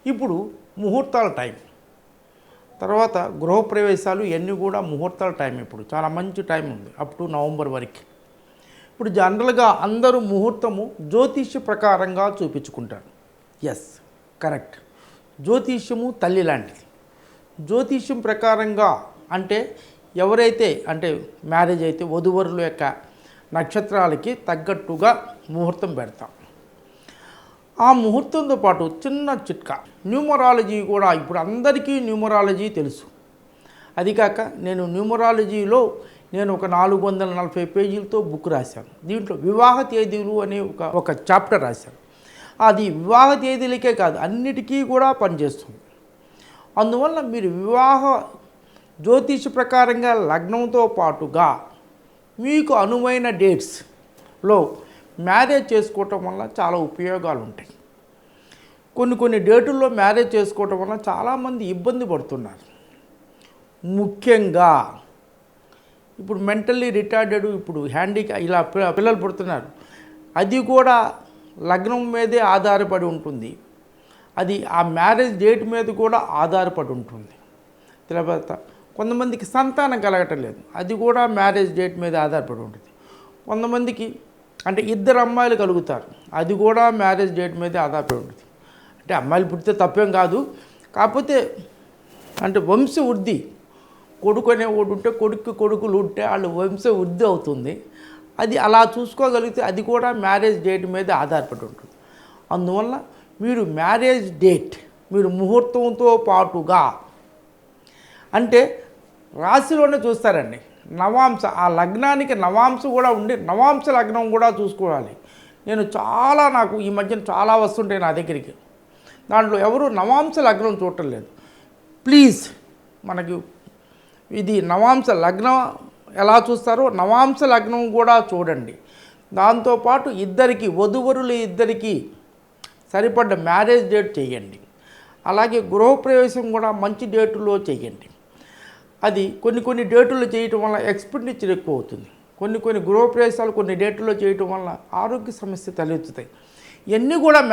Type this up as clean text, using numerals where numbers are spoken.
ఇప్పుడు ముహూర్తాల టైం, తర్వాత గృహప్రవేశాలు ఇవన్నీ కూడా ముహూర్తాల టైం. ఇప్పుడు చాలా మంచి టైం ఉంది అప్ టు నవంబర్ వరకు. ఇప్పుడు జనరల్గా అందరూ ముహూర్తము జ్యోతిష్య ప్రకారంగా చూపించుకుంటారు. Yes, correct. జ్యోతిష్యము తల్లి లాంటిది. జ్యోతిష్యం ప్రకారంగా అంటే ఎవరైతే అంటే మ్యారేజ్ అయితే వధువరుల యొక్క నక్షత్రాలకి తగ్గట్టుగా ముహూర్తం పెడతాం. ఆ ముహూర్తంతో పాటు చిన్న చిట్కా, న్యూమరాలజీ కూడా ఇప్పుడు అందరికీ న్యూమరాలజీ తెలుసు. అది కాక నేను న్యూమరాలజీలో ఒక 440 పేజీలతో బుక్ రాశాను. దీంట్లో వివాహ తేదీలు అనే ఒక చాప్టర్ రాశాను. అది వివాహ తేదీలకే కాదు, అన్నిటికీ కూడా పనిచేస్తుంది. అందువల్ల మీరు వివాహ జ్యోతిష ప్రకారంగా లగ్నంతో పాటుగా మీకు అనువైన డేట్స్లో మ్యారేజ్ చేసుకోవటం వల్ల చాలా ఉపయోగాలు ఉంటాయి. కొన్ని డేటుల్లో మ్యారేజ్ చేసుకోవటం వల్ల చాలామంది ఇబ్బంది పడుతున్నారు. ముఖ్యంగా ఇప్పుడు మెంటల్లీ రిటార్డెడ్, ఇప్పుడు హ్యాండీకా ఇలా పిల్లలు పుడుతున్నారు. అది కూడా లగ్నం మీదే ఆధారపడి ఉంటుంది. అది ఆ మ్యారేజ్ డేట్ మీద కూడా ఆధారపడి ఉంటుంది. తర్వాత కొంతమందికి సంతానం కలగటం లేదు, అది కూడా మ్యారేజ్ డేట్ మీద ఆధారపడి ఉంటుంది. కొంతమందికి అంటే 2 అమ్మాయిలు కలుగుతారు, అది కూడా మ్యారేజ్ డేట్ మీదే ఆధారపడి ఉంటుంది. అంటే అమ్మాయిలు పుడితే తప్పేం కాదు, కాకపోతే అంటే వంశ వృద్ధి, కొడుకు అనేవాడు ఉంటే కొడుకులు ఉంటే వాళ్ళు వంశ వృద్ధి అవుతుంది. అది అలా చూసుకోగలిగితే అది కూడా మ్యారేజ్ డేట్ మీద ఆధారపడి ఉంటుంది. అందువల్ల మీరు మ్యారేజ్ డేట్ మీరు ముహూర్తంతో పాటుగా అంటే రాశిలోనే చూస్తారండి. నవాంశ ఆ లగ్నానికి నవాంశ కూడా ఉండి నవాంశ లగ్నం కూడా చూసుకోవాలి. నాకు ఈ మధ్యన చాలా వస్తుంటాయి నా దగ్గరికి. దాంట్లో ఎవరు నవాంశ లగ్నం చూడటం లేదు. ప్లీజ్, మనకి ఇది నవాంశ లగ్నం ఎలా చూస్తారో నవాంశ లగ్నం కూడా చూడండి. దాంతోపాటు వధువరులు ఇద్దరికి సరిపడ్డ మ్యారేజ్ డేట్ చేయండి. అలాగే గృహప్రవేశం కూడా మంచి డేటులో చేయండి. అది కొన్ని డేటుల్లో చేయటం వల్ల ఎక్స్పెండిచర్ ఎక్కువ అవుతుంది. కొన్ని గృహప్రవేశాలు కొన్ని డేటుల్లో చేయటం వల్ల ఆరోగ్య సమస్య తలెత్తుతాయి. ఇవన్నీ కూడా